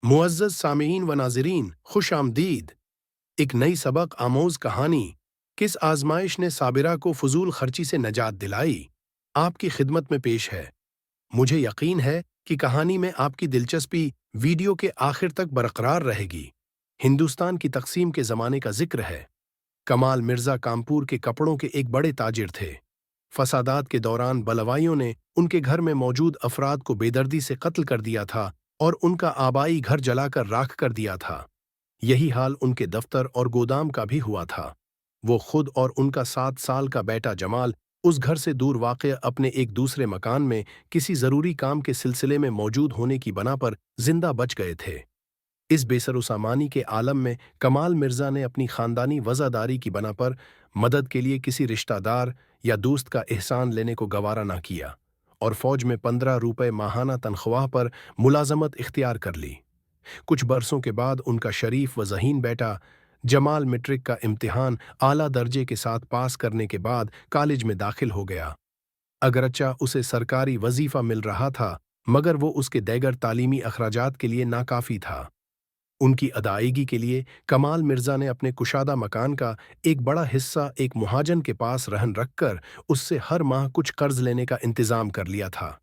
मुअज़्ज़ज़ सामीईन व नाज़रीन, खुश आमदीद। एक नई सबक आमोज़ कहानी, किस आज़माइश ने साबिरा को फ़ुज़ूल खर्ची से नजात दिलाई, आपकी खिदमत में पेश है। मुझे यकीन है कि कहानी में आपकी दिलचस्पी वीडियो के आखिर तक बरकरार रहेगी। हिंदुस्तान की तक़सीम के ज़माने का जिक्र है। कमाल मिर्ज़ा कानपुर के कपड़ों के एक बड़े ताजिर थे। फसादात के दौरान बलवाइयों ने उनके घर में मौजूद अफराद को बेदर्दी से कत्ल कर दिया था और उनका आबाई घर जलाकर राख कर दिया था। यही हाल उनके दफ्तर और गोदाम का भी हुआ था। वो खुद और उनका 7 साल का बेटा जमाल उस घर से दूर वाक़ अपने एक दूसरे मकान में किसी ज़रूरी काम के सिलसिले में मौजूद होने की बना पर जिंदा बच गए थे। इस बेसरुसामानी के आलम में कमाल मिर्ज़ा ने अपनी ख़ानदानी वज़ादारी की बना पर मदद के लिए किसी रिश्तेदार या दोस्त का एहसान लेने को गवारा ना किया और फ़ौज में 15 रुपए माहाना तनख्वाह पर मुलाजमत इख्तियार कर ली। कुछ बरसों के बाद उनका शरीफ व ज़हीन बेटा जमाल मैट्रिक का इम्तिहान आला दर्जे के साथ पास करने के बाद कॉलेज में दाखिल हो गया। अगरचा उसे सरकारी वजीफ़ा मिल रहा था, मगर वो उसके देगर तालीमी अखराजात के लिए नाकाफ़ी था। उनकी अदायगी के लिए कमाल मिर्ज़ा ने अपने कुशादा मकान का एक बड़ा हिस्सा एक मुहाजन के पास रहन रखकर उससे हर माह कुछ कर्ज लेने का इंतज़ाम कर लिया था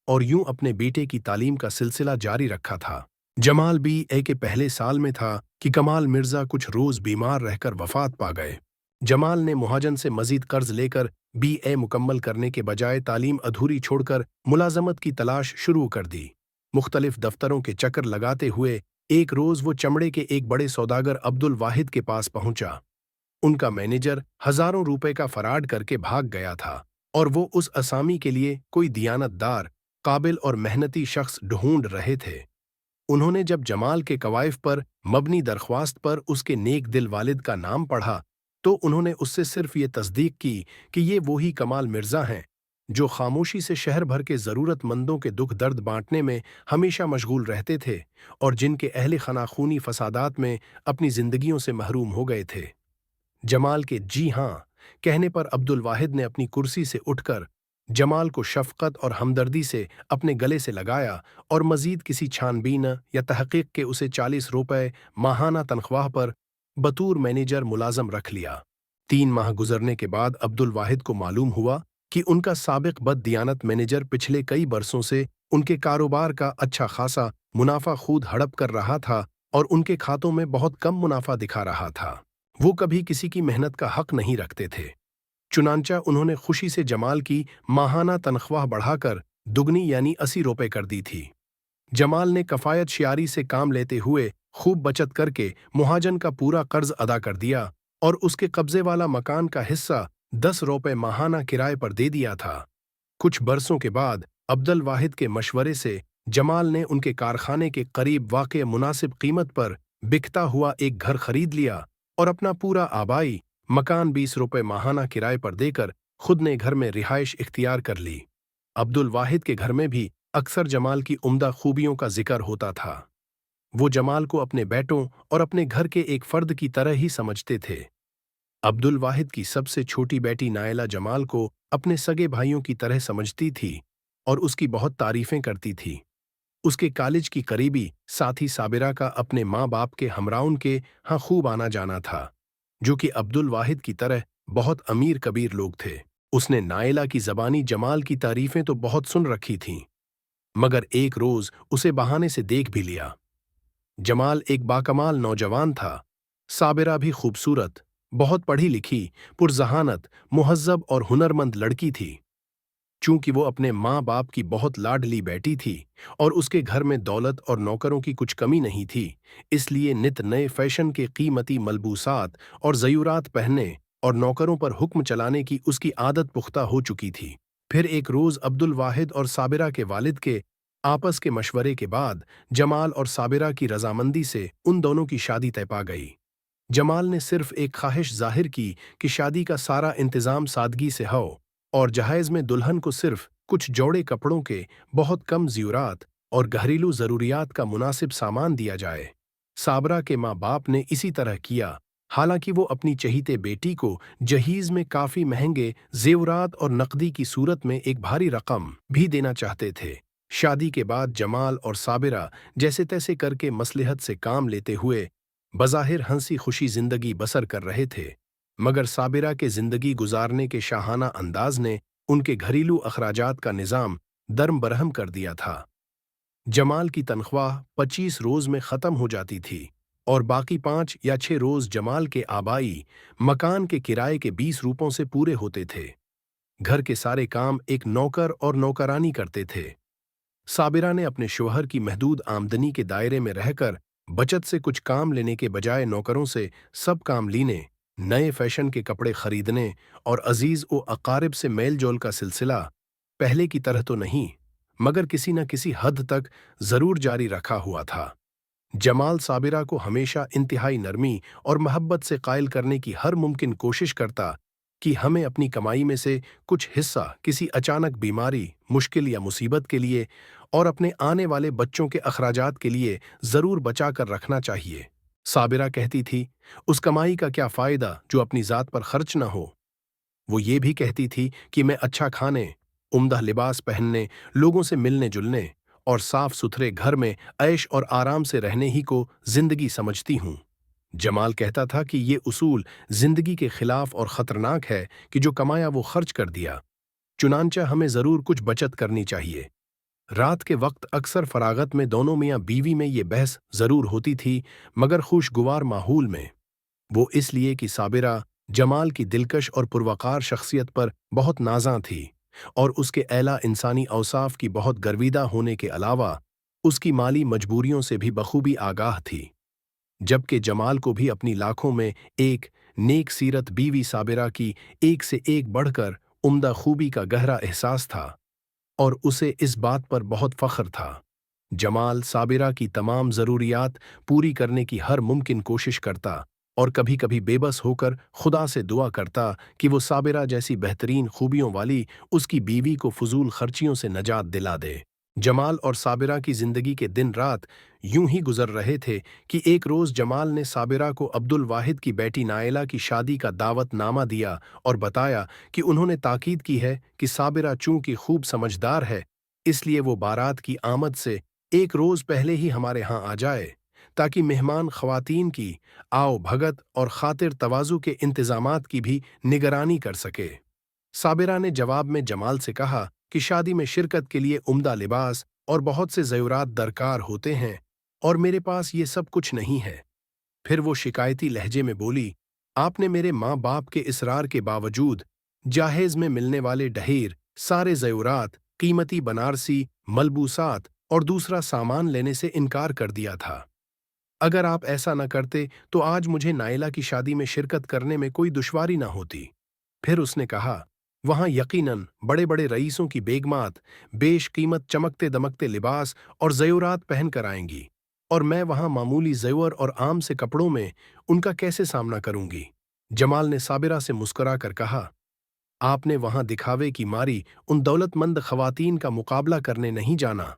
और यूं अपने बेटे की तालीम का सिलसिला जारी रखा था। जमाल बी.ए. के पहले साल में था कि कमाल मिर्ज़ा कुछ रोज़ बीमार रहकर वफ़ात पा गए। जमाल ने मुहाजन से मज़ीद कर्ज लेकर बी.ए. मुकम्मल करने के बजाय तालीम अधूरी छोड़कर मुलाजमत की तलाश शुरू कर दी। मुख्तलिफ दफ्तरों के चक्कर लगाते हुए एक रोज वो चमड़े के एक बड़े सौदागर अब्दुल वाहिद के पास पहुंचा। उनका मैनेजर हजारों रुपए का फराड करके भाग गया था और वो उस असामी के लिए कोई दियानतदार, काबिल और मेहनती शख्स ढूंढ रहे थे। उन्होंने जब जमाल के कवाइफ पर मबनी दरख्वास्त पर उसके नेक दिल वालिद का नाम पढ़ा तो उन्होंने उससे सिर्फ ये तस्दीक की कि ये वही कमाल मिर्ज़ा हैं जो खामोशी से शहर भर के ज़रूरतमंदों के दुख दर्द बांटने में हमेशा मशगूल रहते थे और जिनके अहले खाना खूनी फसादात में अपनी जिंदगियों से महरूम हो गए थे। जमाल के जी हाँ कहने पर अब्दुल वाहिद ने अपनी कुर्सी से उठकर जमाल को शफकत और हमदर्दी से अपने गले से लगाया और मजीद किसी छानबीन या तहकीक के उसे 40 रुपए माहाना तनख्वाह पर बतूर मैनेजर मुलाजम रख लिया। 3 माह गुजरने के बाद अब्दुल वाहिद को मालूम हुआ कि उनका साबिक बददियानत मैनेजर पिछले कई बरसों से उनके कारोबार का अच्छा खासा मुनाफा खुद हड़प कर रहा था और उनके खातों में बहुत कम मुनाफा दिखा रहा था। वो कभी किसी की मेहनत का हक नहीं रखते थे। चुनांचा उन्होंने खुशी से जमाल की माहाना तनख्वाह बढ़ाकर दुगनी यानी 80 रुपए कर दी थी। जमाल ने कफायत शियारी से काम लेते हुए खूब बचत करके मुहाजन का पूरा कर्ज अदा कर दिया और उसके कब्जे वाला मकान का हिस्सा 10 रुपए माहाना किराए पर दे दिया था। कुछ बरसों के बाद अब्दुल वाहिद के मशवरे से जमाल ने उनके कारखाने के करीब वाक़े मुनासिब कीमत पर बिकता हुआ एक घर खरीद लिया और अपना पूरा आबाई मकान 20 रुपए माहाना किराए पर देकर खुद ने घर में रिहाइश इख्तियार कर ली। अब्दुल वाहिद के घर में भी अक्सर जमाल की उम्दा खूबियों का जिक्र होता था। वो जमाल को अपने बेटों और अपने घर के एक फर्द की तरह ही समझते थे। अब्दुल वाहिद की सबसे छोटी बेटी नायला जमाल को अपने सगे भाइयों की तरह समझती थी और उसकी बहुत तारीफें करती थी। उसके कॉलेज की करीबी साथी साबिरा का अपने माँ बाप के हमराउन के यहाँ खूब आना जाना था, जो कि अब्दुल वाहिद की तरह बहुत अमीर कबीर लोग थे। उसने नायला की ज़बानी जमाल की तारीफें तो बहुत सुन रखी थीं, मगर एक रोज उसे बहाने से देख भी लिया। जमाल एक बाकमाल नौजवान था, साबिरा भी खूबसूरत, बहुत पढ़ी लिखी, पुरजहानत, मुहज्जब और हुनरमंद लड़की थी। चूंकि वो अपने माँ बाप की बहुत लाडली बेटी थी और उसके घर में दौलत और नौकरों की कुछ कमी नहीं थी, इसलिए नित नए फैशन के कीमती मलबूसात और ज़यूरात पहनने और नौकरों पर हुक्म चलाने की उसकी आदत पुख्ता हो चुकी थी। फिर एक रोज़ अब्दुल वाहिद और साबिरा के वालिद के आपस के मशवरे के बाद जमाल और साबिरा की रजामंदी से उन दोनों की शादी तय पा गई। जमाल ने सिर्फ एक ख्वाहिश जाहिर की कि शादी का सारा इंतज़ाम सादगी से हो और जहाज़ में दुल्हन को सिर्फ कुछ जोड़े कपड़ों के बहुत कम ज़यूरात और घरेलू ज़रूरियात का मुनासिब सामान दिया जाए। साबरा के माँ बाप ने इसी तरह किया, हालांकि वो अपनी चहीते बेटी को जहीज़ में काफ़ी महंगे ज़ेवरात और नकदी की सूरत में एक भारी रकम भी देना चाहते थे। शादी के बाद जमाल और साबिरा जैसे तैसे करके मसलहत से काम लेते हुए बज़ाहिर हंसी खुशी जिंदगी बसर कर रहे थे, मगर साबिरा के जिंदगी गुजारने के शाहाना अंदाज ने उनके घरेलू अखराजात का निज़ाम दरम बरहम कर दिया था। जमाल की तनख्वाह 25 रोज में ख़त्म हो जाती थी और बाकी 5 या 6 रोज जमाल के आबाई मकान के किराए के 20 रुपयों से पूरे होते थे। घर के सारे काम एक नौकर और नौकरानी करते थे। साबिरा ने अपने शौहर की महदूद आमदनी के दायरे में रहकर बचत से कुछ काम लेने के बजाय नौकरों से सब काम लीने, नए फैशन के कपड़े खरीदने और अजीज व अकारिब से मेल जोल का सिलसिला पहले की तरह तो नहीं, मगर किसी न किसी हद तक जरूर जारी रखा हुआ था। जमाल साबिरा को हमेशा इंतहाई नरमी और मोहब्बत से कायल करने की हर मुमकिन कोशिश करता कि हमें अपनी कमाई में से कुछ हिस्सा किसी अचानक बीमारी, मुश्किल या मुसीबत के लिए और अपने आने वाले बच्चों के अखराजात के लिए जरूर बचा कर रखना चाहिए। साबिरा कहती थी, उस कमाई का क्या फायदा जो अपनी जात पर खर्च न हो। वो ये भी कहती थी कि मैं अच्छा खाने, उम्दा लिबास पहनने, लोगों से मिलने जुलने और साफ सुथरे घर में ऐश और आराम से रहने ही को जिंदगी समझती हूँ। जमाल कहता था कि ये उसूल जिंदगी के खिलाफ और खतरनाक है कि जो कमाया वो खर्च कर दिया, चुनांचा हमें जरूर कुछ बचत करनी चाहिए। रात के वक्त अक्सर फरागत में दोनों मियाँ बीवी में ये बहस जरूर होती थी, मगर खुशगवार माहौल में। वो इसलिए कि साबिरा जमाल की दिलकश और पुरवकार शख्सियत पर बहुत नाज़ां थी और उसके एला इंसानी औसाफ की बहुत गर्विदा होने के अलावा उसकी माली मजबूरियों से भी बखूबी आगाह थी। जबकि जमाल को भी अपनी लाखों में एक नेक सीरत बीवी साबिरा की एक से एक बढ़कर उम्दा खूबी का गहरा एहसास था और उसे इस बात पर बहुत फख्र था। जमाल साबिरा की तमाम ज़रूरियात पूरी करने की हर मुमकिन कोशिश करता और कभी कभी बेबस होकर खुदा से दुआ करता कि वो साबिरा जैसी बेहतरीन खूबियों वाली उसकी बीवी को फजूल खर्चियों से नजात दिला दे। जमाल और साबिरा की जिंदगी के दिन रात यूं ही गुजर रहे थे कि एक रोज जमाल ने साबिरा को अब्दुल वाहिद की बेटी नायला की शादी का दावतनामा दिया और बताया कि उन्होंने ताकीद की है कि साबिरा चूंकि खूब समझदार है, इसलिए वो बारात की आमद से एक रोज पहले ही हमारे यहाँ आ जाए, ताकि मेहमान ख्वातीन की आओ भगत और खातिर तवाजु के इंतजामात की भी निगरानी कर सके। साबिरा ने जवाब में जमाल से कहा कि शादी में शिरकत के लिए उम्दा लिबास और बहुत से ज़रूरात दरकार होते हैं और मेरे पास ये सब कुछ नहीं है। फिर वो शिकायती लहजे में बोली, आपने मेरे माँ बाप के इसरार के बावजूद जाहेज में मिलने वाले ढहेर सारे ज़रूरात, कीमती बनारसी मलबूसात और दूसरा सामान लेने से इनकार कर दिया था। अगर आप ऐसा न करते तो आज मुझे नायला की शादी में शिरकत करने में कोई दुश्वारी न होती। फिर उसने कहा, वहां यकीनन बड़े बड़े रईसों की बेगमात बेशकीमत चमकते दमकते लिबास और ज़यूरात पहन कर आएंगी और मैं वहां मामूली ज़ेवर और आम से कपड़ों में उनका कैसे सामना करूंगी। जमाल ने साबिरा से मुस्कुरा कर कहा, आपने वहां दिखावे की मारी उन दौलतमंद खवातीन का मुकाबला करने नहीं जाना।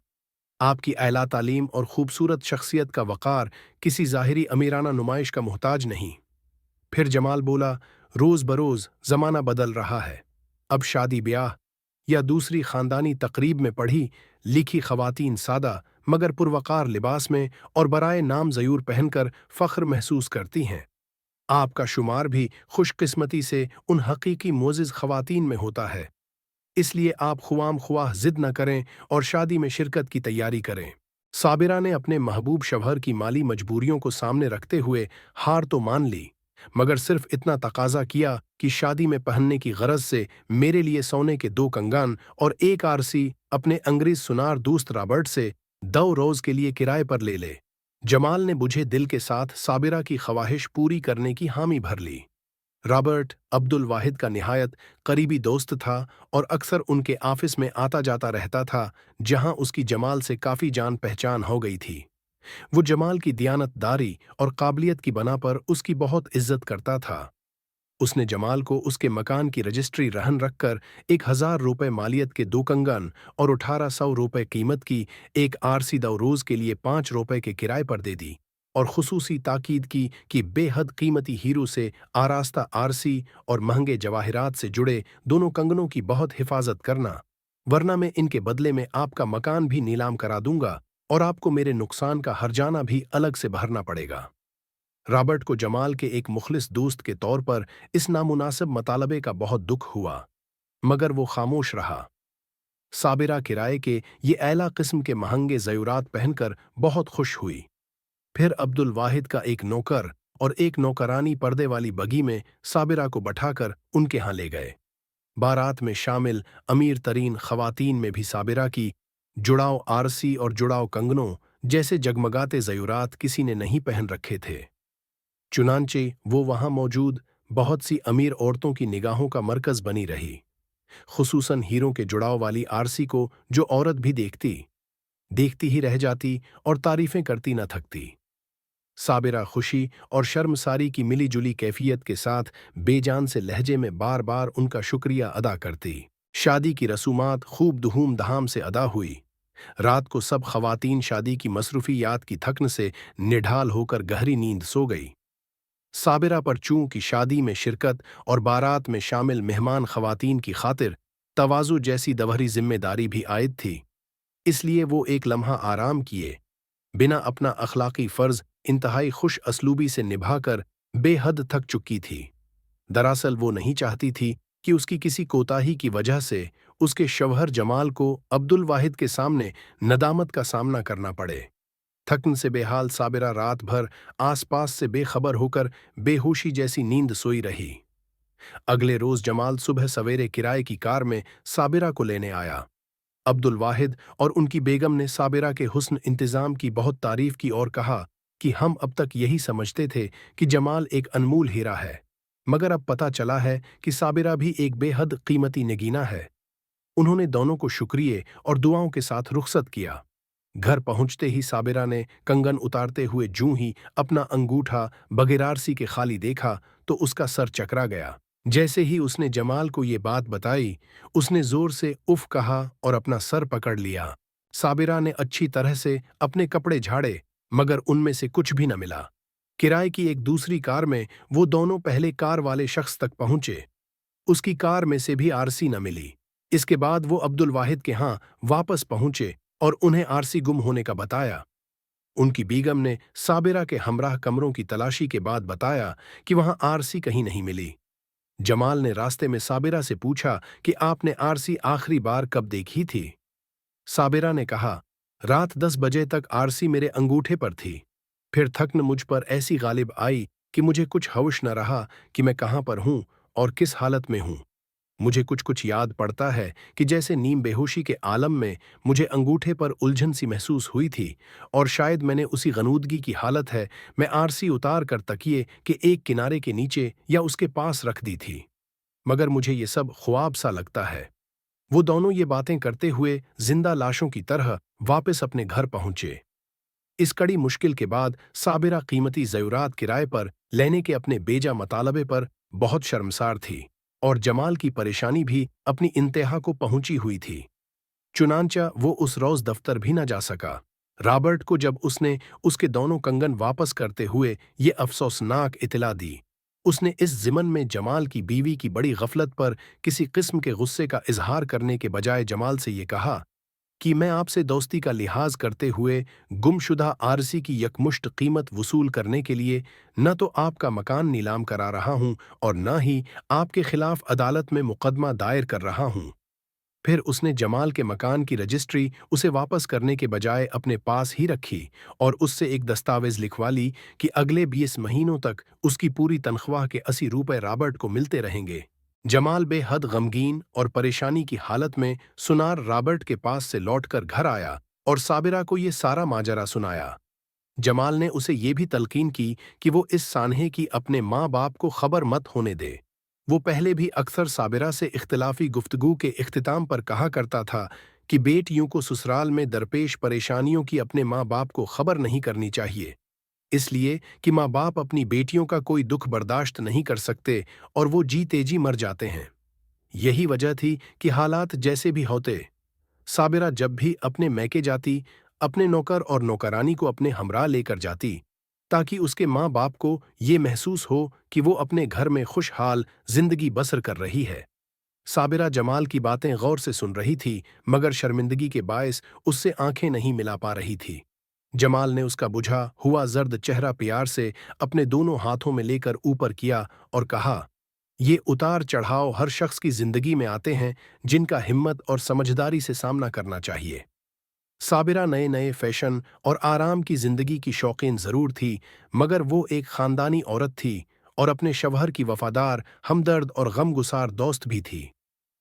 आपकी आला तालीम और खूबसूरत शख्सियत का वक़ार किसी ज़ाहिरी अमीराना नुमाइश का मोहताज नहीं। फिर जमाल बोला, रोज़ बरोज़ ज़माना बदल रहा है। अब शादी ब्याह या दूसरी ख़ानदानी तकरीब में पढ़ी लिखी ख़वातीन सादा मगर पुरवकार लिबास में और बराए नाम ज़यूर पहनकर फ़ख्र महसूस करती हैं। आपका शुमार भी खुशकिस्मती से उन हकीकी मोज़िज़ ख़वातीन में होता है, इसलिए आप ख्वाम ख्वाह ज़िद न करें और शादी में शिरकत की तैयारी करें। साबिरा ने अपने महबूब शवहर की माली मजबूरियों को सामने रखते हुए हार तो मान ली, मगर सिर्फ इतना तकाजा किया कि शादी में पहनने की गरज से मेरे लिए सोने के 2 कंगन और एक आरसी अपने अंग्रेज सुनार दोस्त रॉबर्ट से 2 रोज के लिए किराए पर ले ले। जमाल ने बुझे दिल के साथ साबिरा की ख्वाहिश पूरी करने की हामी भर ली। रॉबर्ट अब्दुल वाहिद का निहायत करीबी दोस्त था और अक्सर उनके ऑफिस में आता जाता रहता था, जहां उसकी जमाल से काफ़ी जान पहचान हो गई थी। वो जमाल की दियानतदारी और काबिलियत की बना पर उसकी बहुत इज्जत करता था। उसने जमाल को उसके मकान की रजिस्ट्री रहन रखकर 1000 रुपये मालियत के 2 कंगन और 1800 रुपये कीमत की एक आरसी दौरोज के लिए 5 रुपये के किराए पर दे दी और खुसूसी ताकीद की कि बेहद कीमती हीरो से आरास्ता आरसी और महंगे जवाहिरात से जुड़े दोनों कंगनों की बहुत हिफाजत करना। वरना मैं इनके बदले में आपका मकान भी नीलाम करा दूंगा और आपको मेरे नुकसान का हर्जाना भी अलग से भरना पड़ेगा। रॉबर्ट को जमाल के एक मुखलिस दोस्त के तौर पर इस नामुनासिब मतालबे का बहुत दुख हुआ, मगर वो खामोश रहा। साबिरा किराए के ये ऐला किस्म के महंगे ज़यूरात पहनकर बहुत खुश हुई। फिर अब्दुल वाहिद का एक नौकर और एक नौकरानी पर्दे वाली बगी में साबिरा को बैठाकर उनके यहाँ ले गए। बारात में शामिल अमीर तरीन खवातीन में भी साबिरा की जुड़ाव आरसी और जुड़ाव कंगनों जैसे जगमगाते ज़यूरात किसी ने नहीं पहन रखे थे। चुनांचे वो वहां मौजूद बहुत सी अमीर औरतों की निगाहों का मरकज बनी रही, खुसूसन हीरों के जुड़ाव वाली आरसी को जो औरत भी देखती देखती ही रह जाती और तारीफें करती न थकती। साबिरा खुशी और शर्मसारी की मिली जुली कैफियत के साथ बेजान से लहजे में बार बार उनका शुक्रिया अदा करती। शादी की रसूमात खूब धूम धाम से अदा हुई। रात को सब खवातीन शादी की मसरूफियात की थकन से निढाल होकर गहरी नींद सो गई। साबिरा पर चूंकि शादी में शिरकत और बारात में शामिल मेहमान खवातीन की खातिर तवाज़ु जैसी दवहरी जिम्मेदारी भी आयद थी, इसलिए वो एक लम्हा आराम किए बिना अपना अखलाकी फ़र्ज इंतहाई खुश असलूबी से निभाकर बेहद थक चुकी थी। दरअसल वो नहीं चाहती थी कि उसकी किसी कोताही की वजह से उसके शौहर जमाल को अब्दुल वाहिद के सामने नदामत का सामना करना पड़े। थकन से बेहाल साबिरा रात भर आसपास से बेखबर होकर बेहोशी जैसी नींद सोई रही। अगले रोज जमाल सुबह सवेरे किराए की कार में साबिरा को लेने आया। अब्दुल वाहिद और उनकी बेगम ने साबिरा के हुस्न इंतजाम की बहुत तारीफ की और कहा कि हम अब तक यही समझते थे कि जमाल एक अनमोल हीरा है, मगर अब पता चला है कि साबिरा भी एक बेहद कीमती नगीना है। उन्होंने दोनों को शुक्रिए और दुआओं के साथ रुखसत किया। घर पहुंचते ही साबिरा ने कंगन उतारते हुए जूं ही अपना अंगूठा बगैरारसी के खाली देखा तो उसका सर चकरा गया। जैसे ही उसने जमाल को ये बात बताई, उसने जोर से उफ कहा और अपना सर पकड़ लिया। साबिरा ने अच्छी तरह से अपने कपड़े झाड़े, मगर उनमें से कुछ भी न मिला। किराए की एक दूसरी कार में वो दोनों पहले कार वाले शख्स तक पहुंचे। उसकी कार में से भी आरसी न मिली। इसके बाद वो अब्दुल वाहिद के यहाँ वापस पहुंचे और उन्हें आरसी गुम होने का बताया। उनकी बेगम ने साबिरा के हमराह कमरों की तलाशी के बाद बताया कि वहां आरसी कहीं नहीं मिली। जमाल ने रास्ते में साबिरा से पूछा कि आपने आरसी आखिरी बार कब देखी थी? साबिरा ने कहा, रात 10 बजे तक आरसी मेरे अंगूठे पर थी। फिर थकन मुझ पर ऐसी गालिब आई कि मुझे कुछ होश न रहा कि मैं कहाँ पर हूँ और किस हालत में हूँ। मुझे कुछ कुछ याद पड़ता है कि जैसे नीम बेहोशी के आलम में मुझे अंगूठे पर उलझन सी महसूस हुई थी और शायद मैंने उसी गनूदगी की हालत है मैं आरसी उतार कर तकिए के एक किनारे के नीचे या उसके पास रख दी थी, मगर मुझे ये सब ख्वाब सा लगता है। वो दोनों ये बातें करते हुए जिंदा लाशों की तरह वापस अपने घर पहुंचे। इस कड़ी मुश्किल के बाद साबिरा कीमती ज़यूरात किराए पर लेने के अपने बेजा मतालबे पर बहुत शर्मसार थी और जमाल की परेशानी भी अपनी इंतहा को पहुंची हुई थी। चुनांचा वो उस रोज दफ्तर भी न जा सका। रॉबर्ट को जब उसने उसके दोनों कंगन वापस करते हुए ये अफसोसनाक इतला दी, उसने इस ज़िमन में जमाल की बीवी की बड़ी गफलत पर किसी किस्म के गुस्से का इजहार करने के बजाय जमाल से ये कहा कि मैं आपसे दोस्ती का लिहाज करते हुए गुमशुदा आरसी की यकमुश्त कीमत वसूल करने के लिए न तो आपका मकान नीलाम करा रहा हूं और न ही आपके खिलाफ अदालत में मुकदमा दायर कर रहा हूं। फिर उसने जमाल के मकान की रजिस्ट्री उसे वापस करने के बजाय अपने पास ही रखी और उससे एक दस्तावेज लिखवा ली कि अगले 20 महीनों तक उसकी पूरी तनख्वाह के 80 रुपए रॉबर्ट को मिलते रहेंगे। जमाल बेहद गमगीन और परेशानी की हालत में सुनार रॉबर्ट के पास से लौटकर घर आया और साबिरा को ये सारा माजरा सुनाया। जमाल ने उसे ये भी तलकीन की कि वो इस सानहे की अपने माँ बाप को खबर मत होने दे। वो पहले भी अक्सर साबिरा से इख्तिलाफी गुफ्तगू के इख्तिताम पर कहा करता था कि बेटियों को ससुराल में दरपेश परेशानियों की अपने माँ बाप को खबर नहीं करनी चाहिए, इसलिए कि माँ बाप अपनी बेटियों का कोई दुख बर्दाश्त नहीं कर सकते और वो जी तेजी मर जाते हैं। यही वजह थी कि हालात जैसे भी होते, साबिरा जब भी अपने मैके जाती, अपने नौकर और नौकरानी को अपने हमरा लेकर जाती, ताकि उसके माँ बाप को ये महसूस हो कि वो अपने घर में खुशहाल जिंदगी बसर कर रही है। साबिरा जमाल की बातें गौर से सुन रही थी, मगर शर्मिंदगी के बायस उससे आंखें नहीं मिला पा रही थी। जमाल ने उसका बुझा हुआ जर्द चेहरा प्यार से अपने दोनों हाथों में लेकर ऊपर किया और कहा, ये उतार चढ़ाव हर शख्स की जिंदगी में आते हैं, जिनका हिम्मत और समझदारी से सामना करना चाहिए। साबिरा नए नए फैशन और आराम की जिंदगी की शौकीन जरूर थी, मगर वो एक खानदानी औरत थी और अपने शवहर की वफादार, हमदर्द और गमगुसार दोस्त भी थी।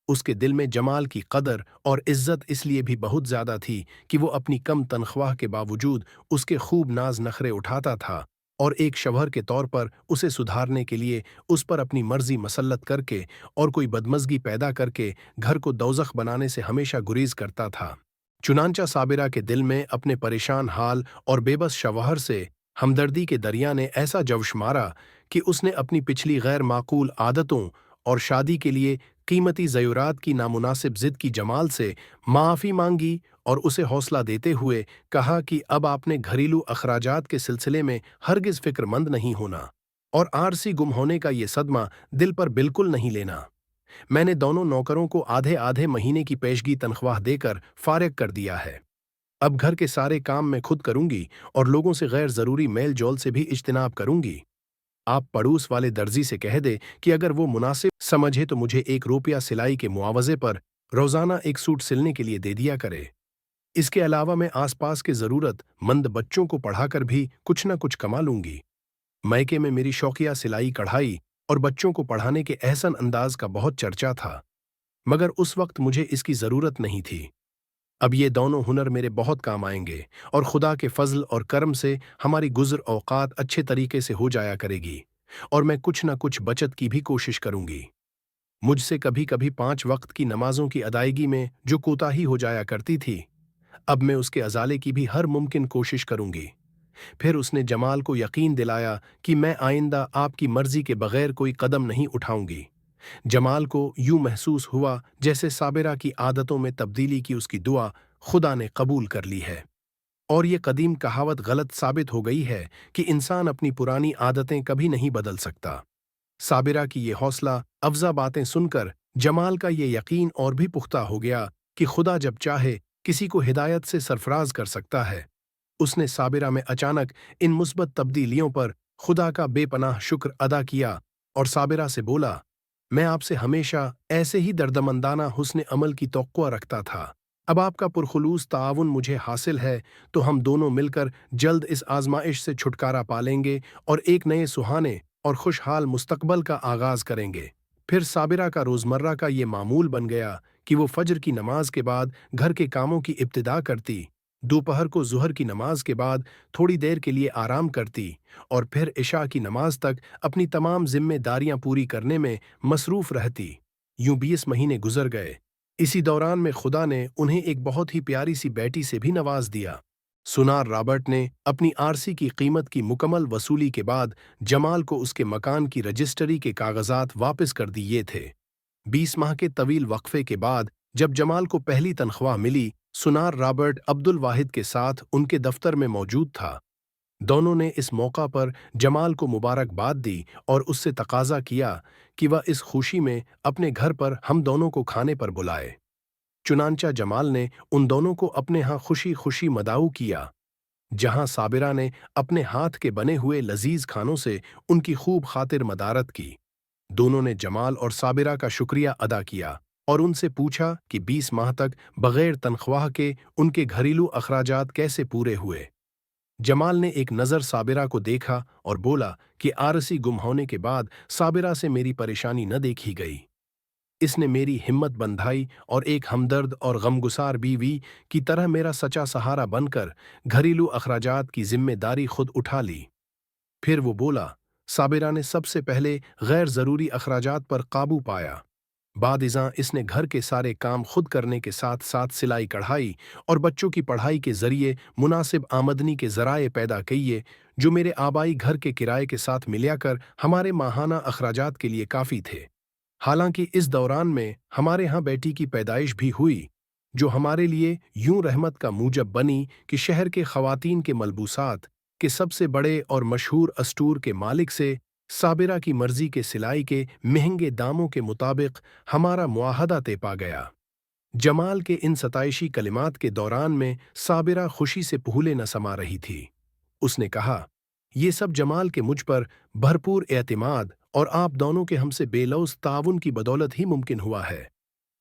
उसके दिल में जमाल की कदर और इज्जत इसलिए भी बहुत ज्यादा थी कि वो अपनी कम तनख्वाह के बावजूद उसके खूब नाज नखरे उठाता था और एक शवहर के तौर पर उसे सुधारने के लिए उस पर अपनी मर्जी मसल्लत करके और कोई बदमजगी पैदा करके घर को दोज़ख बनाने से हमेशा गुरीज करता था। चुनांचा साबिरा के दिल में अपने परेशान हाल और बेबस शवहर से हमदर्दी के दरिया ने ऐसा जवश मारा कि उसने अपनी पिछली गैर माकूल आदतों और शादी के लिए कीमती ज़यूरात की नामुनासिब जिद की जमाल से माफ़ी मांगी और उसे हौसला देते हुए कहा कि अब आपने घरेलू अखराजात के सिलसिले में हरगिज़ फिक्रमंद नहीं होना और आरसी गुम होने का ये सदमा दिल पर बिल्कुल नहीं लेना। मैंने दोनों नौकरों को आधे आधे महीने की पेशगी तनख्वाह देकर फारिग कर दिया है। अब घर के सारे काम मैं खुद करूंगी और लोगों से गैर ज़रूरी मेल जोल से भी इज्तिनाब करूंगी। आप पड़ोस वाले दर्जी से कह दे कि अगर वो मुनासिब समझे तो मुझे 1 रुपया सिलाई के मुआवजे पर रोजाना एक सूट सिलने के लिए दे दिया करे। इसके अलावा मैं आसपास के जरूरत मंद बच्चों को पढ़ाकर भी कुछ न कुछ कमा लूंगी। मैके में मेरी शौकिया सिलाई कढ़ाई और बच्चों को पढ़ाने के एहसन अंदाज का बहुत चर्चा था, मगर उस वक्त मुझे इसकी जरूरत नहीं थी। अब ये दोनों हुनर मेरे बहुत काम आएंगे और खुदा के फजल और करम से हमारी गुज़र औकात अच्छे तरीके से हो जाया करेगी और मैं कुछ न कुछ बचत की भी कोशिश करूंगी। मुझसे कभी कभी 5 वक्त की नमाजों की अदायगी में जो कोताही हो जाया करती थी, अब मैं उसके अजाले की भी हर मुमकिन कोशिश करूंगी। फिर उसने जमाल को यकीन दिलाया कि मैं आइंदा आपकी मर्जी के बगैर कोई कदम नहीं उठाऊंगी। जमाल को यूं महसूस हुआ जैसे साबिरा की आदतों में तब्दीली की उसकी दुआ खुदा ने कबूल कर ली है और ये कदीम कहावत गलत साबित हो गई है कि इंसान अपनी पुरानी आदतें कभी नहीं बदल सकता। साबिरा की ये हौसला अफजा बातें सुनकर जमाल का ये यकीन और भी पुख्ता हो गया कि खुदा जब चाहे किसी को हिदायत से सरफराज कर सकता है। उसने साबिरा में अचानक इन मुस्बत तब्दीलियों पर खुदा का बेपनाह शुक्र अदा किया और साबिरा से बोला, मैं आपसे हमेशा ऐसे ही दर्दमंदाना हुस्न अमल की तौक़्क़ुआ रखता था। अब आपका पुरखुलूस ताउन मुझे हासिल है तो हम दोनों मिलकर जल्द इस आजमाइश से छुटकारा पालेंगे और एक नए सुहाने और खुशहाल मुस्तकबल का आगाज करेंगे। फिर साबिरा का रोज़मर्रा का ये मामूल बन गया कि वो फजर की नमाज के बाद घर के कामों की इब्तिदा करती, दोपहर को ज़ुहर की नमाज के बाद थोड़ी देर के लिए आराम करती और फिर इशा की नमाज तक अपनी तमाम जिम्मेदारियां पूरी करने में मसरूफ़ रहती। यूं 20 महीने गुजर गए। इसी दौरान में खुदा ने उन्हें एक बहुत ही प्यारी सी बेटी से भी नवाज दिया। सुनार रॉबर्ट ने अपनी आरसी की कीमत की मुकम्मल वसूली के बाद जमाल को उसके मकान की रजिस्ट्री के कागजात वापस कर दिए थे। 20 माह के तवील वक्फे के बाद जब जमाल को पहली तनख्वाह मिली, सुनार रॉबर्ट अब्दुल वाहिद के साथ उनके दफ्तर में मौजूद था। दोनों ने इस मौका पर जमाल को मुबारकबाद दी और उससे तकाजा किया कि वह इस खुशी में अपने घर पर हम दोनों को खाने पर बुलाए। चुनांचा जमाल ने उन दोनों को अपने यहाँ खुशी खुशी मदाऊ किया, जहां साबिरा ने अपने हाथ के बने हुए लजीज खानों से उनकी खूब खातिर मदारत की। दोनों ने जमाल और साबिरा का शुक्रिया अदा किया और उनसे पूछा कि 20 माह तक बगैर तनख्वाह के उनके घरेलू अखराजात कैसे पूरे हुए। जमाल ने एक नज़र साबिरा को देखा और बोला कि आरसी गुम होने के बाद साबिरा से मेरी परेशानी न देखी गई। इसने मेरी हिम्मत बंधाई और एक हमदर्द और गमगुसार बीवी की तरह मेरा सच्चा सहारा बनकर घरेलू अखराजात की जिम्मेदारी खुद उठा ली। फिर वो बोला, साबिरा ने सबसे पहले गैर ज़रूरी अखराजात पर काबू पाया। बादिज़ां इसने घर के सारे काम खुद करने के साथ साथ सिलाई कढ़ाई और बच्चों की पढ़ाई के जरिए मुनासिब आमदनी के ज़राए पैदा किए, जो मेरे आबाई घर के किराए के साथ मिलिया कर हमारे माहाना अखराजात के लिए काफ़ी थे। हालांकि इस दौरान में हमारे यहाँ बेटी की पैदाइश भी हुई, जो हमारे लिए यूं रहमत का मूजब बनी कि शहर के ख़वातीन के मलबूसात के सबसे बड़े और मशहूर अस्टूर के मालिक से साबिरा की मर्जी के सिलाई के महंगे दामों के मुताबिक हमारा मुआहदा तय पा गया। जमाल के इन सताइशी कलिमात के दौरान में साबिरा खुशी से फूले न समा रही थी। उसने कहा, ये सब जमाल के मुझ पर भरपूर एतमाद और आप दोनों के हमसे बेलौस ताउन की बदौलत ही मुमकिन हुआ है।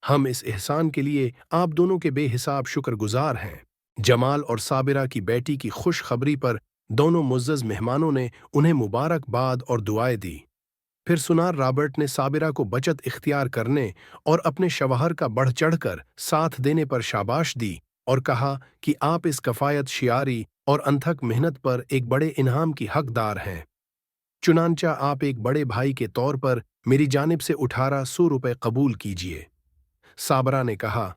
हम इस एहसान के लिए आप दोनों के बेहिसाब शुक्रगुजार हैं। जमाल और साबिरा की बेटी की खुश खबरी पर दोनों मुअज़्ज़ज़ मेहमानों ने उन्हें मुबारकबाद और दुआएं दी। फिर सुनार रॉबर्ट ने साबिरा को बचत इख्तियार करने और अपने शवहर का बढ़ चढ़कर साथ देने पर शाबाश दी और कहा कि आप इस कफ़ायत शियारी और अनथक मेहनत पर एक बड़े इनाम की हकदार हैं। चुनांचा आप एक बड़े भाई के तौर पर मेरी जानिब से 1800 रुपए कबूल कीजिए। साबरा ने कहा,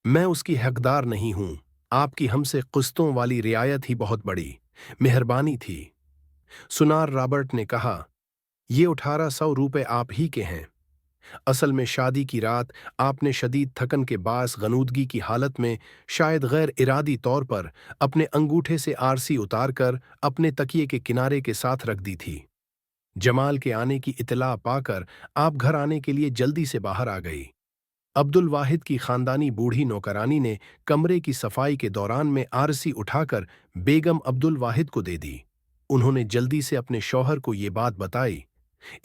मैं उसकी हकदार नहीं हूं। आपकी हमसे किस्तों वाली रियायत ही बहुत बड़ी मेहरबानी थी। सुनार रॉबर्ट ने कहा, ये 1800 रुपए आप ही के हैं। असल में शादी की रात आपने शदीद थकन के बास गनूदगी की हालत में शायद गैर इरादी तौर पर अपने अंगूठे से आरसी उतारकर अपने तकिए के किनारे के साथ रख दी थी। जमाल के आने की इत्तला पाकर आप घर आने के लिए जल्दी से बाहर आ गई। अब्दुल वाहिद की खानदानी बूढ़ी नौकरानी ने कमरे की सफाई के दौरान में आरसी उठाकर बेगम अब्दुल वाहिद को दे दी। उन्होंने जल्दी से अपने शौहर को ये बात बताई।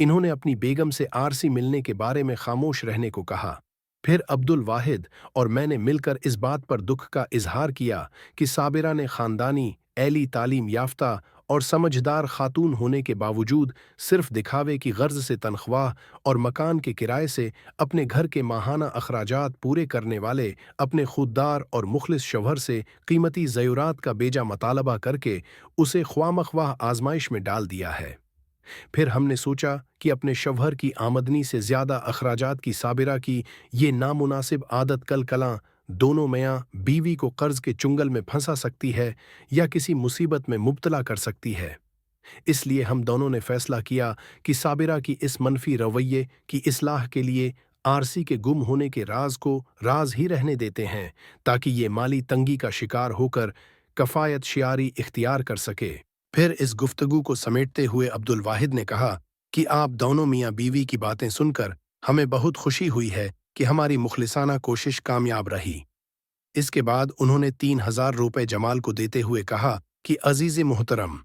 इन्होंने अपनी बेगम से आरसी मिलने के बारे में खामोश रहने को कहा। फिर अब्दुल वाहिद और मैंने मिलकर इस बात पर दुख का इजहार किया कि साबिरा ने खानदानी, ऐली तालीम याफ्ता और समझदार खातून होने के बावजूद सिर्फ दिखावे की गर्ज से तनख्वाह और मकान के किराए से अपने घर के माहाना अखराजात पूरे करने वाले अपने खुददार और मुखलिस शौहर से कीमती ज़रूरात का बेजा मतालबा करके उसे ख्वामख्वाह आजमाइश में डाल दिया है। फिर हमने सोचा कि अपने शौहर की आमदनी से ज्यादा अखराजात की साबिरा की ये नामुनासिब आदत कल कलां दोनों मियाँ बीवी को कर्ज के चुंगल में फंसा सकती है या किसी मुसीबत में मुब्तला कर सकती है। इसलिए हम दोनों ने फैसला किया कि साबिरा की इस मनफी रवैये की इस्लाह के लिए आरसी के गुम होने के राज को राज ही रहने देते हैं, ताकि ये माली तंगी का शिकार होकर कफ़ायत शियारी इख्तियार कर सके। फिर इस गुफ्तगू को समेटते हुए अब्दुल वाहिद ने कहा कि आप दोनों मियाँ बीवी की बातें सुनकर हमें बहुत खुशी हुई है कि हमारी मुखलिसाना कोशिश कामयाब रही। इसके बाद उन्होंने 3000 रुपए जमाल को देते हुए कहा कि अजीज़ मुहतरम,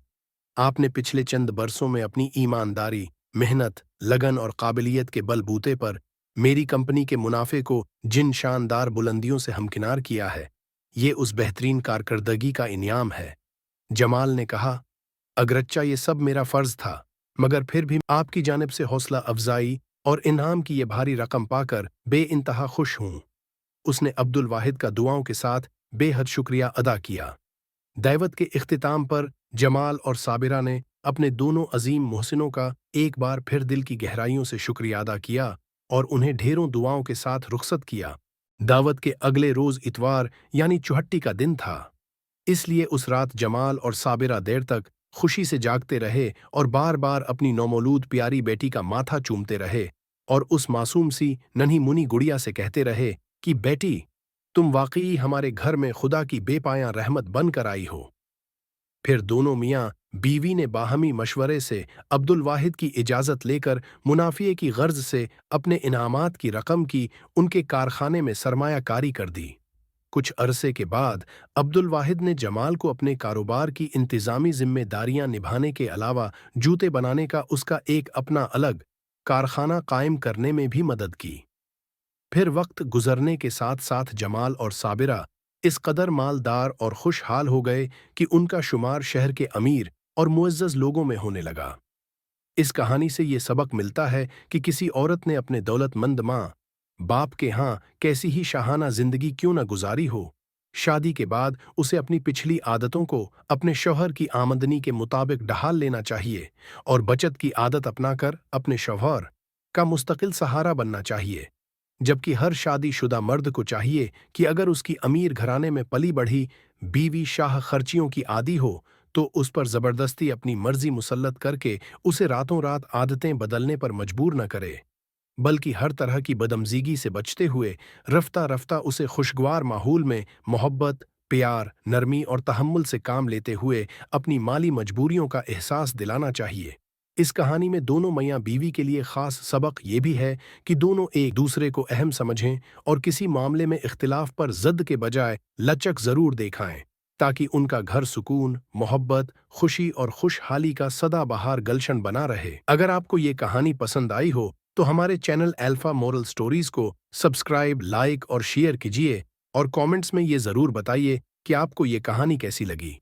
आपने पिछले चंद बरसों में अपनी ईमानदारी, मेहनत, लगन और काबिलियत के बलबूते पर मेरी कंपनी के मुनाफे को जिन शानदार बुलंदियों से हमकिनार किया है, ये उस बेहतरीन कारकर्दगी का इनाम है। जमाल ने कहा, अगरच्चा ये सब मेरा फर्ज था, मगर फिर भी आपकी जानिब से हौसला अफजाई और इनाम की ये भारी रकम पाकर बेइंतहा खुश हूं। उसने अब्दुल वाहिद का दुआओं के साथ बेहद शुक्रिया अदा किया। दावत के इख्तिताम पर जमाल और साबिरा ने अपने दोनों अजीम मोहसिनों का एक बार फिर दिल की गहराइयों से शुक्रिया अदा किया और उन्हें ढेरों दुआओं के साथ रुखसत किया। दावत के अगले रोज इतवार यानी चौहट्टी का दिन था, इसलिए उस रात जमाल और साबिरा देर तक खुशी से जागते रहे और बार बार अपनी नौमौलूद प्यारी बेटी का माथा चूमते रहे और उस मासूम सी नन्ही मुनी गुड़िया से कहते रहे कि बेटी, तुम वाकई हमारे घर में खुदा की बेपायां रहमत बनकर आई हो। फिर दोनों मियाँ बीवी ने बाहमी मशवरे से अब्दुल वाहिद की इजाज़त लेकर मुनाफिए की गर्ज से अपने इनामात की रकम की उनके कारखाने में सरमायाकारी कर दी। कुछ अरसे के बाद अब्दुल वाहिद ने जमाल को अपने कारोबार की इंतज़ामी जिम्मेदारियां निभाने के अलावा जूते बनाने का उसका एक अपना अलग कारखाना कायम करने में भी मदद की। फिर वक्त गुजरने के साथ साथ जमाल और साबिरा इस कदर मालदार और खुशहाल हो गए कि उनका शुमार शहर के अमीर और मुअज़्ज़ज़ लोगों में होने लगा। इस कहानी से ये सबक मिलता है कि किसी औरत ने अपने दौलतमंद माँ बाप के यहाँ कैसी ही शाहाना जिंदगी क्यों न गुजारी हो, शादी के बाद उसे अपनी पिछली आदतों को अपने शौहर की आमदनी के मुताबिक ढाल लेना चाहिए और बचत की आदत अपनाकर अपने शौहर का मुस्तकिल सहारा बनना चाहिए। जबकि हर शादीशुदा मर्द को चाहिए कि अगर उसकी अमीर घराने में पली बढ़ी बीवी शाह खर्चियों की आदी हो तो उस पर जबरदस्ती अपनी मर्जी मुसल्लत करके उसे रातों रात आदतें बदलने पर मजबूर न करे, बल्कि हर तरह की बदअमजीगी से बचते हुए रफ्ता रफ्ता उसे खुशगवार माहौल में मोहब्बत, प्यार, नरमी और तहम्मुल से काम लेते हुए अपनी माली मजबूरियों का एहसास दिलाना चाहिए। اس کہانی میں دونوں میاں بیوی کے لیے خاص سبق یہ بھی ہے کہ دونوں ایک دوسرے کو اہم سمجھیں اور کسی معاملے میں اختلاف پر ضد کے بجائے لچک ضرور دکھائیں تاکہ ان کا گھر سکون، محبت، خوشی اور خوشحالی کا سدا بہار گلشن بنا رہے۔ اگر آپ کو یہ کہانی پسند آئی ہو تو ہمارے چینل الفا مورل سٹوریز کو سبسکرائب، لائک اور شیئر کیجیے اور کامنٹس میں یہ ضرور بتائیے کہ آپ کو یہ کہانی کیسی لگی۔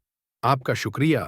آپ کا شکریہ۔